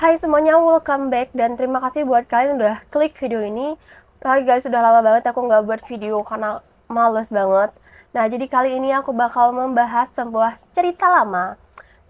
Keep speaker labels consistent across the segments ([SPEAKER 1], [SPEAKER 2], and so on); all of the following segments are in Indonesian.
[SPEAKER 1] Hai semuanya, welcome back dan terima kasih buat kalian udah klik video ini. Guys, sudah lama banget aku nggak buat video karena males banget. Nah, jadi kali ini aku bakal membahas sebuah cerita lama.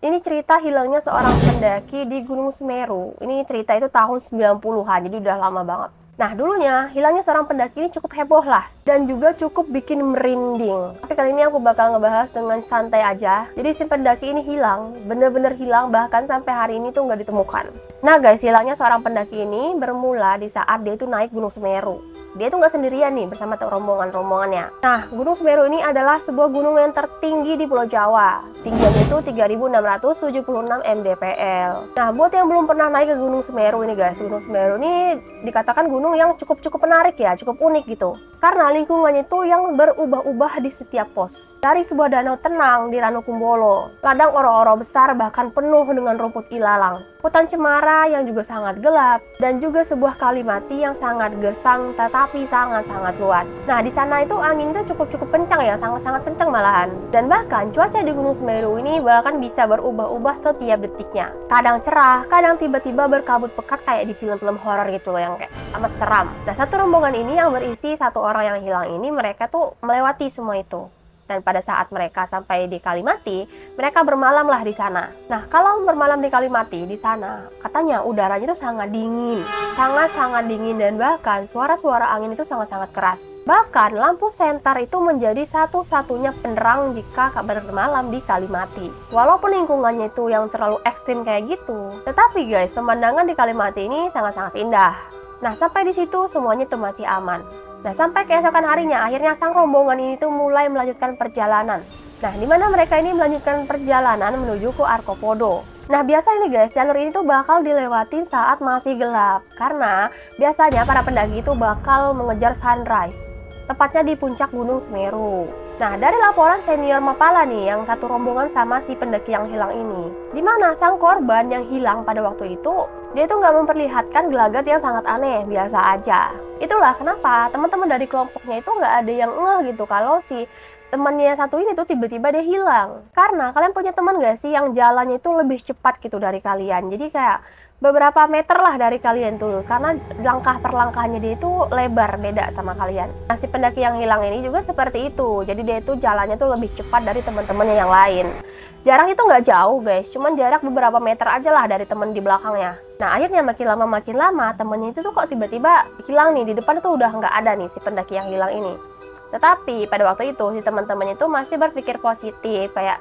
[SPEAKER 1] Ini cerita hilangnya seorang pendaki di Gunung Semeru. Ini cerita itu tahun 90-an, jadi udah lama banget. Nah, dulunya hilangnya seorang pendaki ini cukup heboh lah, dan juga cukup bikin merinding. Tapi kali ini aku bakal ngebahas dengan santai aja. Jadi si pendaki ini hilang, bener-bener hilang, bahkan sampai hari ini tuh nggak ditemukan. Nah guys, hilangnya seorang pendaki ini bermula di saat dia itu naik Gunung Semeru. Dia itu nggak sendirian nih bersama rombongan-rombongannya. Nah, Gunung Semeru ini adalah sebuah gunung yang tertinggi di Pulau Jawa. Tingginya itu 3.676 mdpl. Nah, buat yang belum pernah naik ke Gunung Semeru ini guys, Gunung Semeru ini dikatakan gunung yang cukup menarik ya, cukup unik gitu. Karena lingkungannya itu yang berubah-ubah di setiap pos. Dari sebuah danau tenang di Ranukumbolo, ladang oro-oro besar bahkan penuh dengan rumput ilalang, hutan cemara yang juga sangat gelap, dan juga sebuah kali mati yang sangat gersang tetapi sangat-sangat luas. Nah, di sana itu angin itu cukup kencang ya, sangat-sangat kencang malahan. Dan bahkan cuaca di Gunung Semeru ini bahkan bisa berubah-ubah setiap detiknya. Kadang cerah, kadang tiba-tiba berkabut pekat kayak di film-film horor gitu loh yang kayak amat seram. Nah, satu rombongan ini yang berisi satu orang yang hilang ini, mereka tuh melewati semua itu. Dan pada saat mereka sampai di Kalimati, mereka bermalamlah di sana. Nah, kalau bermalam di Kalimati di sana, katanya udaranya itu sangat dingin, sangat dingin, dan bahkan suara-suara angin itu sangat-sangat keras. Bahkan lampu senter itu menjadi satu-satunya penerang jika bermalam di Kalimati. Walaupun lingkungannya itu yang terlalu ekstrim kayak gitu, tetapi guys, pemandangan di Kalimati ini sangat-sangat indah. Nah, sampai di situ semuanya itu masih aman. Nah, sampai keesokan harinya, akhirnya sang rombongan ini tuh mulai melanjutkan perjalanan. Nah, di mana mereka ini melanjutkan perjalanan menuju ke Arkopodo. Nah, biasa ini guys, jalur ini tuh bakal dilewati saat masih gelap. Karena biasanya para pendaki itu bakal mengejar sunrise, tepatnya di puncak Gunung Semeru. Nah, dari laporan senior Mapala nih, yang satu rombongan sama si pendaki yang hilang ini, di mana sang korban yang hilang pada waktu itu, dia tuh nggak memperlihatkan gelagat yang sangat aneh, biasa aja. Itulah kenapa teman-teman dari kelompoknya itu nggak ada yang ngeh gitu kalau si temannya satu ini tuh tiba-tiba dia hilang. Karena kalian punya teman gak sih yang jalannya itu lebih cepat gitu dari kalian? Jadi kayak beberapa meter lah dari kalian tuh, karena langkah per langkahnya dia itu lebar beda sama kalian. Nah, si pendaki yang hilang ini juga seperti itu. Jadi dia itu jalannya tuh lebih cepat dari teman-temannya yang lain. Jarak itu nggak jauh guys, cuman jarak beberapa meter aja lah dari teman di belakangnya. Nah, akhirnya makin lama temennya itu tuh kok tiba-tiba hilang nih, di depan tuh udah nggak ada nih si pendaki yang hilang ini. Tetapi pada waktu itu si teman-temannya itu masih berpikir positif, kayak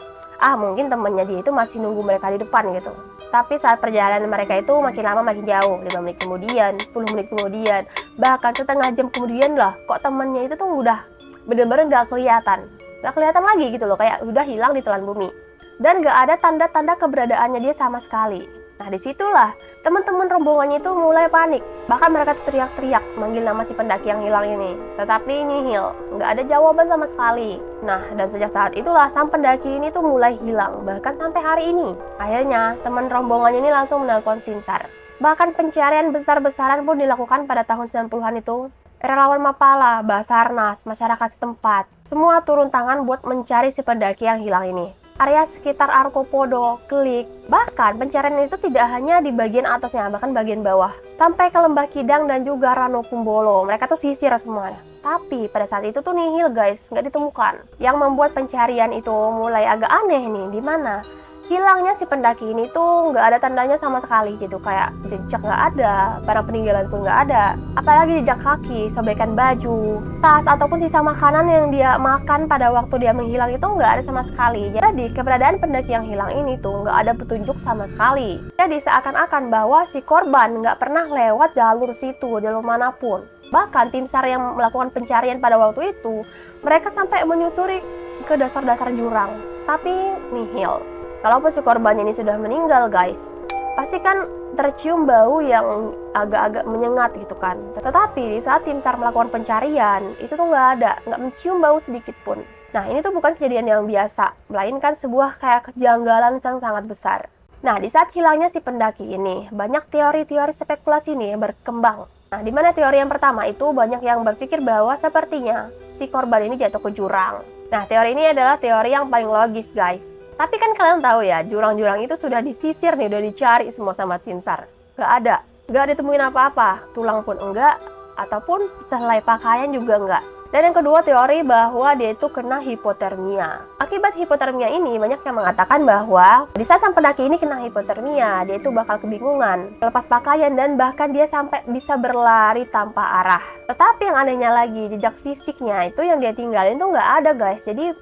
[SPEAKER 1] mungkin temennya dia itu masih nunggu mereka di depan gitu. Tapi saat perjalanan mereka itu makin lama makin jauh, 5 menit kemudian, 10 menit kemudian, bahkan setengah jam kemudian lah, kok temennya itu tuh udah bener-bener nggak kelihatan lagi gitu loh, kayak udah hilang di telan bumi. Dan gak ada tanda-tanda keberadaannya dia sama sekali. Nah, disitulah teman-teman rombongannya itu mulai panik. Bahkan mereka tuh teriak-teriak manggil nama si pendaki yang hilang ini. Tetapi nihil, gak ada jawaban sama sekali. Nah, dan sejak saat itulah sang pendaki ini tuh mulai hilang, bahkan sampai hari ini. Akhirnya, teman rombongannya ini langsung menelpon tim SAR. Bahkan pencarian besar-besaran pun dilakukan pada tahun 90-an itu. Relawan Mapala, Basarnas, masyarakat setempat, semua turun tangan buat mencari si pendaki yang hilang ini. Area sekitar Arkopodo, Klik, bahkan pencarian itu tidak hanya di bagian atasnya, bahkan bagian bawah. Sampai ke Lembah Kidang dan juga Ranukumbolo, mereka tuh sisir semuanya. Tapi pada saat itu tuh nihil guys, nggak ditemukan. Yang membuat pencarian itu mulai agak aneh nih, di mana hilangnya si pendaki ini tuh nggak ada tandanya sama sekali gitu, kayak jejak nggak ada, barang peninggalan pun nggak ada, apalagi jejak kaki, sobekan baju, tas ataupun sisa makanan yang dia makan pada waktu dia menghilang itu nggak ada sama sekali. Jadi keberadaan pendaki yang hilang ini tuh nggak ada petunjuk sama sekali. Jadi seakan-akan bahwa si korban nggak pernah lewat jalur situ, jalur manapun. Bahkan tim SAR yang melakukan pencarian pada waktu itu, mereka sampai menyusuri ke dasar-dasar jurang, tapi nihil. Kalaupun si korbannya ini sudah meninggal guys, pasti kan tercium bau yang agak-agak menyengat gitu kan. Tetapi di saat tim SAR melakukan pencarian, itu tuh nggak mencium bau sedikit pun. Nah, ini tuh bukan kejadian yang biasa, melainkan sebuah kayak kejanggalan yang sangat besar. Nah, di saat hilangnya si pendaki ini, banyak teori-teori spekulasi nih yang berkembang. Nah, di mana teori yang pertama itu banyak yang berpikir bahwa sepertinya si korban ini jatuh ke jurang. Nah, teori ini adalah teori yang paling logis guys. Tapi kan kalian tahu ya, jurang-jurang itu sudah disisir nih, udah dicari semua sama tim SAR. Nggak ada. Nggak ditemuin apa-apa, tulang pun enggak, ataupun sehelai pakaian juga enggak. Dan yang kedua, teori bahwa dia itu kena hipotermia. Akibat hipotermia ini, banyak yang mengatakan bahwa di saat sang pendaki ini kena hipotermia, dia itu bakal kebingungan, lepas pakaian, dan bahkan dia sampai bisa berlari tanpa arah. Tetapi yang anehnya lagi, jejak fisiknya itu yang dia tinggalin tuh nggak ada guys. Jadi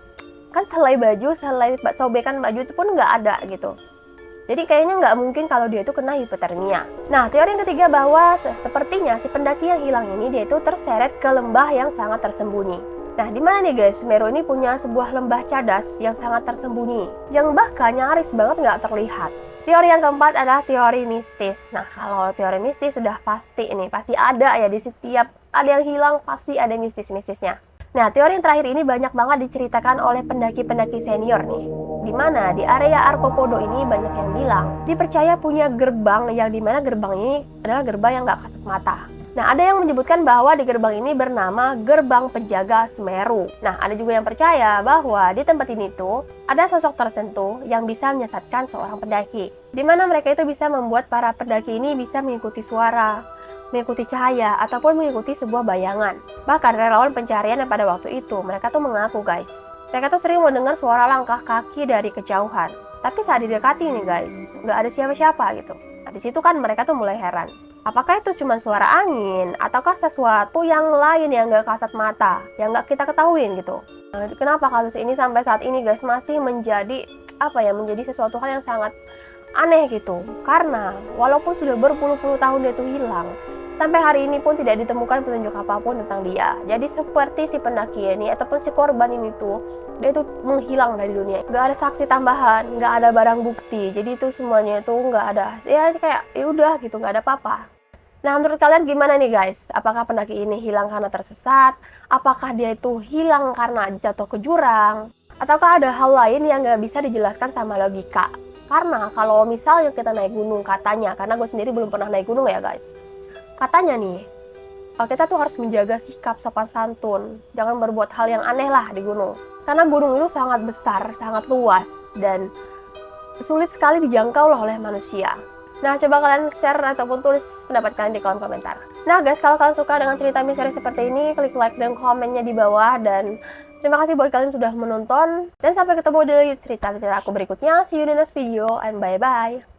[SPEAKER 1] kan selai baju, selai sobekan baju itu pun nggak ada gitu. Jadi kayaknya nggak mungkin kalau dia itu kena hipotermia. Nah, teori yang ketiga bahwa sepertinya si pendaki yang hilang ini dia itu terseret ke lembah yang sangat tersembunyi. Nah, di mana nih guys? Semeru ini punya sebuah lembah cadas yang sangat tersembunyi, yang bahkan nyaris banget nggak terlihat. Teori yang keempat adalah teori mistis. Nah, kalau teori mistis sudah pasti ini, pasti ada ya di setiap ada yang hilang pasti ada mistis-mistisnya. Nah, teori yang terakhir ini banyak banget diceritakan oleh pendaki-pendaki senior nih. Di mana di area Arkopodo ini banyak yang bilang dipercaya punya gerbang yang dimana gerbang ini adalah gerbang yang gak kasat mata. Nah, ada yang menyebutkan bahwa di gerbang ini bernama Gerbang Penjaga Semeru. Nah, ada juga yang percaya bahwa di tempat ini tuh ada sosok tertentu yang bisa menyesatkan seorang pendaki. Di mana mereka itu bisa membuat para pendaki ini bisa mengikuti suara, mengikuti cahaya, ataupun mengikuti sebuah bayangan. Bahkan relawan pencarian yang pada waktu itu, mereka tuh mengaku guys, mereka tuh sering mendengar suara langkah kaki dari kejauhan. Tapi saat didekati nih guys, nggak ada siapa-siapa gitu. Nah, di situ kan mereka tuh mulai heran. Apakah itu cuma suara angin, ataukah sesuatu yang lain yang nggak kasat mata, yang nggak kita ketahuin gitu. Nah, kenapa kasus ini sampai saat ini guys masih menjadi menjadi sesuatu hal yang sangat aneh gitu. Karena walaupun sudah berpuluh-puluh tahun dia itu hilang, sampai hari ini pun tidak ditemukan petunjuk apapun tentang dia. Jadi seperti si pendaki ini ataupun si korban ini tuh, dia tuh menghilang dari dunia. Gak ada saksi tambahan, gak ada barang bukti. Jadi itu semuanya tuh gak ada. Ya kayak ya udah gitu, gak ada apa-apa. Nah, menurut kalian gimana nih guys? Apakah pendaki ini hilang karena tersesat? Apakah dia itu hilang karena jatuh ke jurang? Ataukah ada hal lain yang gak bisa dijelaskan sama logika? Karena kalau misalnya kita naik gunung katanya, karena gue sendiri belum pernah naik gunung ya guys. Katanya nih, kita tuh harus menjaga sikap sopan santun. Jangan berbuat hal yang aneh lah di gunung. Karena gunung itu sangat besar, sangat luas, dan sulit sekali dijangkau loh oleh manusia. Nah, coba kalian share ataupun tulis pendapat kalian di kolom komentar. Nah guys, kalau kalian suka dengan cerita misteri seperti ini, klik like dan komennya di bawah. Dan terima kasih buat kalian sudah menonton. Dan sampai ketemu di cerita-cerita aku berikutnya. See you in the next video and bye-bye.